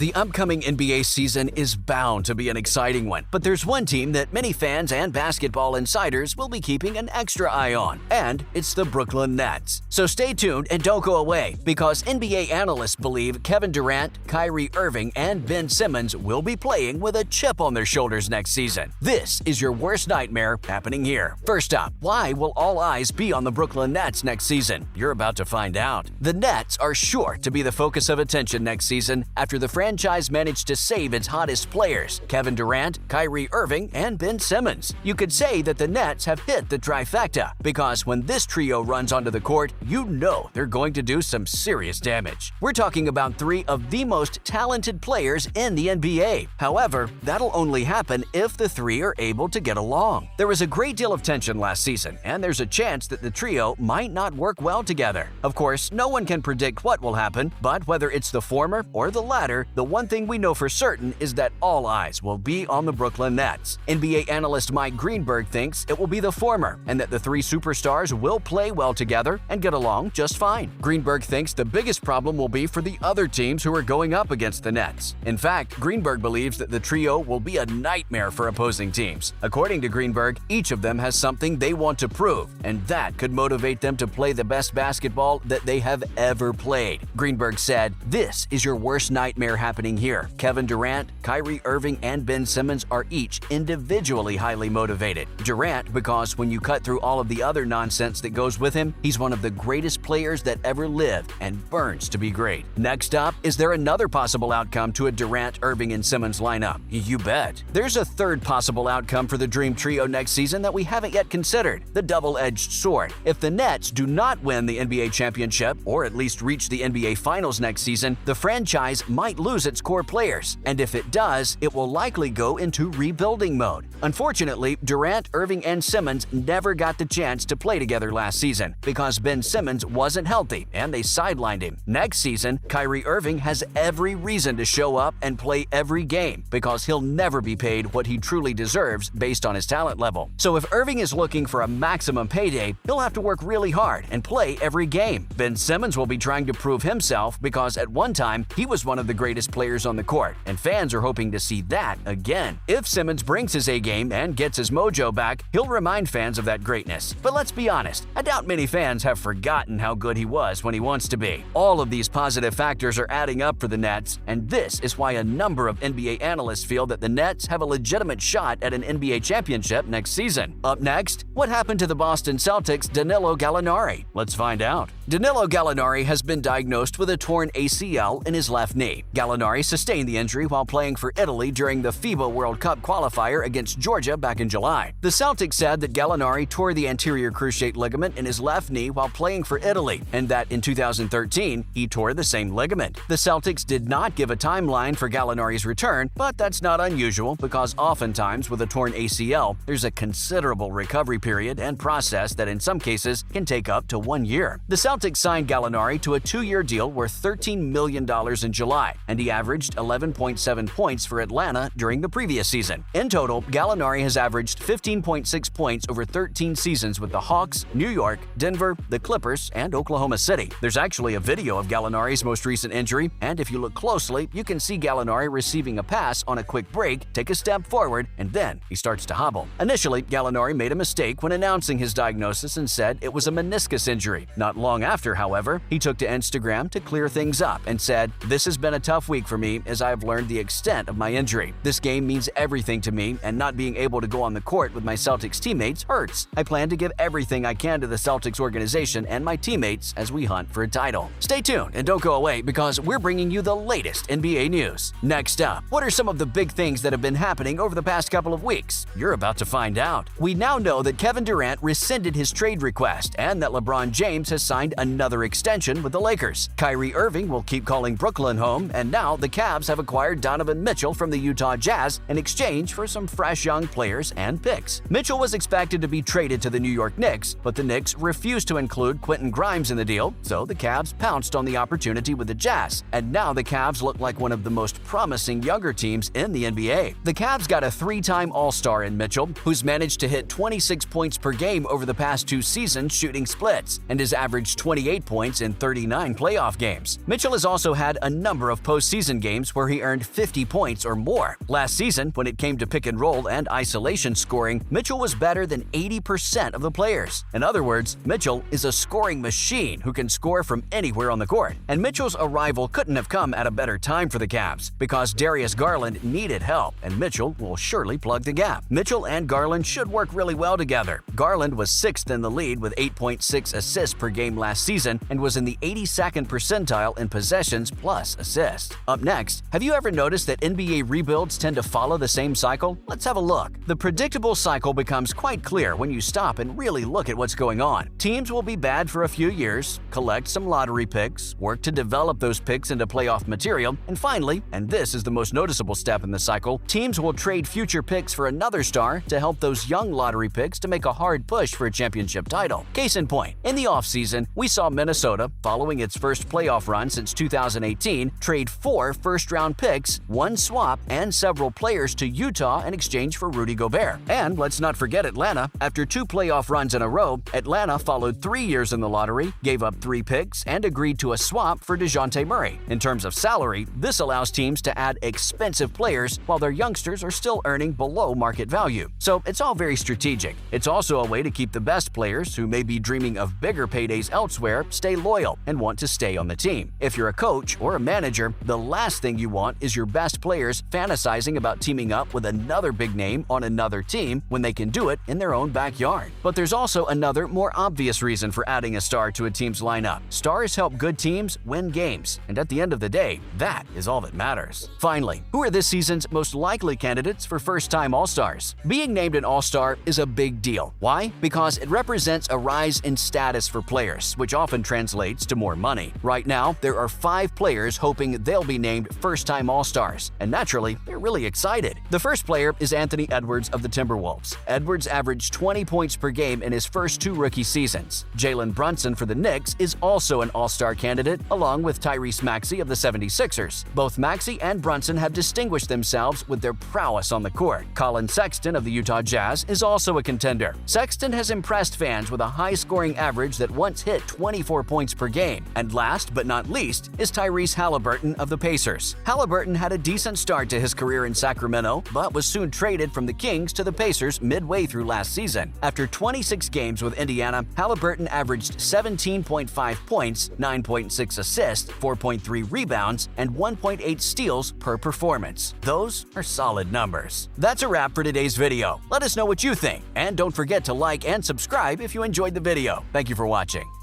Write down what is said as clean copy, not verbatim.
The upcoming NBA season is bound to be an exciting one, but there's one team that many fans and basketball insiders will be keeping an extra eye on, and it's the Brooklyn Nets. So stay tuned and don't go away, because NBA analysts believe Kevin Durant, Kyrie Irving, and Ben Simmons will be playing with a chip on their shoulders next season. This is your worst nightmare happening here. First up, why will all eyes be on the Brooklyn Nets next season? You're about to find out. The Nets are sure to be the focus of attention next season after the franchise managed to save its hottest players, Kevin Durant, Kyrie Irving, and Ben Simmons. You could say that the Nets have hit the trifecta, because when this trio runs onto the court, you know they're going to do some serious damage. We're talking about three of the most talented players in the NBA. However, that'll only happen if the three are able to get along. There was a great deal of tension last season, and there's a chance that the trio might not work well together. Of course, no one can predict what will happen, but whether it's the former or the latter, the one thing we know for certain is that all eyes will be on the Brooklyn Nets. NBA analyst Mike Greenberg thinks it will be the former, and that the three superstars will play well together and get along just fine. Greenberg thinks the biggest problem will be for the other teams who are going up against the Nets. In fact, Greenberg believes that the trio will be a nightmare for opposing teams. According to Greenberg, each of them has something they want to prove, and that could motivate them to play the best basketball that they have ever played. Greenberg said, "This is your worst nightmare happening here. Kevin Durant, Kyrie Irving, and Ben Simmons are each individually highly motivated. Durant, because when you cut through all of the other nonsense that goes with him, he's one of the greatest players that ever lived and burns to be great." Next up, is there another possible outcome to a Durant, Irving, and Simmons lineup? You bet. There's a third possible outcome for the Dream Trio next season that we haven't yet considered: the double-edged sword. If the Nets do not win the NBA championship, or at least reach the NBA Finals next season, the franchise might lose its core players, and if it does, it will likely go into rebuilding mode. Unfortunately, Durant, Irving, and Simmons never got the chance to play together last season because Ben Simmons wasn't healthy and they sidelined him. Next season, Kyrie Irving has every reason to show up and play every game because he'll never be paid what he truly deserves based on his talent level. So if Irving is looking for a maximum payday, he'll have to work really hard and play every game. Ben Simmons will be trying to prove himself because at one time he was one of the greatest players on the court, and fans are hoping to see that again. If Simmons brings his A-game and gets his mojo back, he'll remind fans of that greatness. But let's be honest, I doubt many fans have forgotten how good he was when he wants to be. All of these positive factors are adding up for the Nets, and this is why a number of NBA analysts feel that the Nets have a legitimate shot at an NBA championship next season. Up next, what happened to the Boston Celtics' Danilo Gallinari? Let's find out. Danilo Gallinari has been diagnosed with a torn ACL in his left knee. Gallinari sustained the injury while playing for Italy during the FIBA World Cup qualifier against Georgia back in July. The Celtics said that Gallinari tore the anterior cruciate ligament in his left knee while playing for Italy, and that in 2013, he tore the same ligament. The Celtics did not give a timeline for Gallinari's return, but that's not unusual because oftentimes with a torn ACL, there's a considerable recovery period and process that in some cases can take up to 1 year. The Celtics signed Gallinari to a 2-year deal worth $13 million in July, and he averaged 11.7 points for Atlanta during the previous season. In total, Gallinari has averaged 15.6 points over 13 seasons with the Hawks, New York, Denver, the Clippers, and Oklahoma City. There's actually a video of Gallinari's most recent injury, and if you look closely, you can see Gallinari receiving a pass on a quick break, take a step forward, and then he starts to hobble. Initially, Gallinari made a mistake when announcing his diagnosis and said it was a meniscus injury. Not long after, however, he took to Instagram to clear things up and said, "This has been a tough week for me as I have learned the extent of my injury. This game means everything to me, and not being able to go on the court with my Celtics teammates hurts. I plan to give everything I can to the Celtics organization and my teammates as we hunt for a title." Stay tuned and don't go away because we're bringing you the latest NBA news. Next up, what are some of the big things that have been happening over the past couple of weeks? You're about to find out. We now know that Kevin Durant rescinded his trade request and that LeBron James has signed another extension with the Lakers. Kyrie Irving will keep calling Brooklyn home, and now the Cavs have acquired Donovan Mitchell from the Utah Jazz in exchange for some fresh young players and picks. Mitchell was expected to be traded to the New York Knicks, but the Knicks refused to include Quentin Grimes in the deal, so the Cavs pounced on the opportunity with the Jazz, and now the Cavs look like one of the most promising younger teams in the NBA. The Cavs got a 3-time All-Star in Mitchell, who's managed to hit 26 points per game over the past 2 seasons shooting splits, and has averaged 28 points in 39 playoff games. Mitchell has also had a number of postseason postseason games where he earned 50 points or more. Last season, when it came to pick and roll and isolation scoring, Mitchell was better than 80% of the players. In other words, Mitchell is a scoring machine who can score from anywhere on the court. And Mitchell's arrival couldn't have come at a better time for the Cavs, because Darius Garland needed help, and Mitchell will surely plug the gap. Mitchell and Garland should work really well together. Garland was 6th in the lead with 8.6 assists per game last season and was in the 82nd percentile in possessions plus assists. Up next, have you ever noticed that NBA rebuilds tend to follow the same cycle? Let's have a look. The predictable cycle becomes quite clear when you stop and really look at what's going on. Teams will be bad for a few years, collect some lottery picks, work to develop those picks into playoff material, and finally, and this is the most noticeable step in the cycle, teams will trade future picks for another star to help those young lottery picks to make a hard push for a championship title. Case in point, in the offseason, we saw Minnesota, following its first playoff run since 2018, trade 4 first-round picks, 1 swap, and several players to Utah in exchange for Rudy Gobert. And let's not forget Atlanta. After 2 playoff runs in a row, Atlanta followed 3 years in the lottery, gave up 3 picks, and agreed to a swap for DeJounte Murray. In terms of salary, this allows teams to add expensive players while their youngsters are still earning below market value. So it's all very strategic. It's also a way to keep the best players, who may be dreaming of bigger paydays elsewhere, stay loyal and want to stay on the team. If you're a coach or a manager, the last thing you want is your best players fantasizing about teaming up with another big name on another team when they can do it in their own backyard. But there's also another, more obvious reason for adding a star to a team's lineup. Stars help good teams win games, and at the end of the day, that is all that matters. Finally, who are this season's most likely candidates for first-time All-Stars? Being named an All-Star is a big deal. Why? Because it represents a rise in status for players, which often translates to more money. Right now, there are 5 players hoping they'll be named first-time All-Stars, and naturally, they're really excited. The first player is Anthony Edwards of the Timberwolves. Edwards averaged 20 points per game in his first 2 rookie seasons. Jalen Brunson for the Knicks is also an All-Star candidate, along with Tyrese Maxey of the 76ers. Both Maxey and Brunson have distinguished themselves with their prowess on the court. Colin Sexton of the Utah Jazz is also a contender. Sexton has impressed fans with a high-scoring average that once hit 24 points per game. And last but not least is Tyrese Halliburton of the Pacers. Halliburton had a decent start to his career in Sacramento, but was soon traded from the Kings to the Pacers midway through last season. After 26 games with Indiana, Halliburton averaged 17.5 points, 9.6 assists, 4.3 rebounds, and 1.8 steals per performance. Those are solid numbers. That's a wrap for today's video. Let us know what you think, and don't forget to like and subscribe if you enjoyed the video. Thank you for watching.